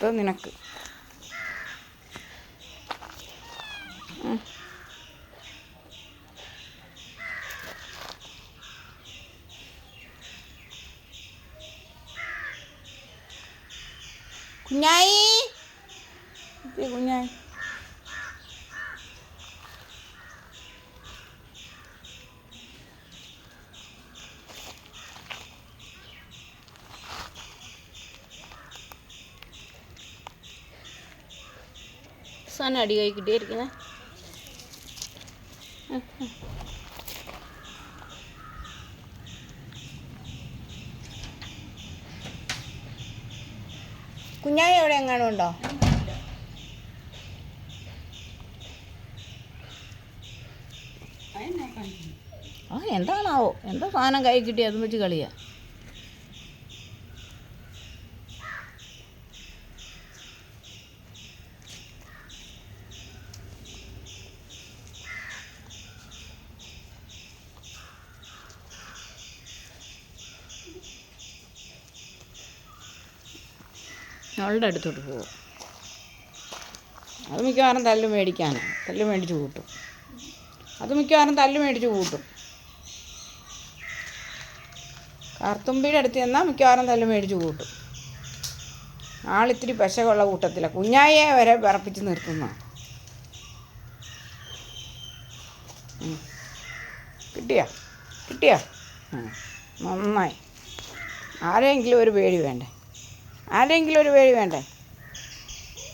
അടുത്തത് നിനക്ക്. കുഞ്ഞായി കുഞ്ഞായി സാധനം അടി കൈ കിട്ടിയിരിക്കുന്നത്. കുഞ്ഞായി എവിടെ എങ്ങാനും ഉണ്ടോ? എന്താണാവോ, എന്താ സാധനം കൈ കിട്ടി അതും വെച്ച് കളിയാ. അവളുടെ അടുത്തോട്ട് പോകും. അത് മിക്കവാറും തല്ല് മേടിക്കാനാണ്, തല്ല് മേടിച്ച് കൂട്ടും. അത് മിക്കവാറും തല്ല് മേടിച്ച് കൂട്ടും. കാർത്തുമ്പിയുടെ അടുത്ത് ചെന്നാൽ മിക്കവാറും തല്ല് മേടിച്ച് കൂട്ടും. ആളിത്തിരി പശകുള്ള കൂട്ടത്തില്ല. കുഞ്ഞായിയെ വരെ വിറപ്പിച്ച് നിർത്തുന്ന. കിട്ടിയോ കിട്ടിയോ? നന്നായി. ആരെങ്കിലും ഒരു പേടി വേണ്ടേ?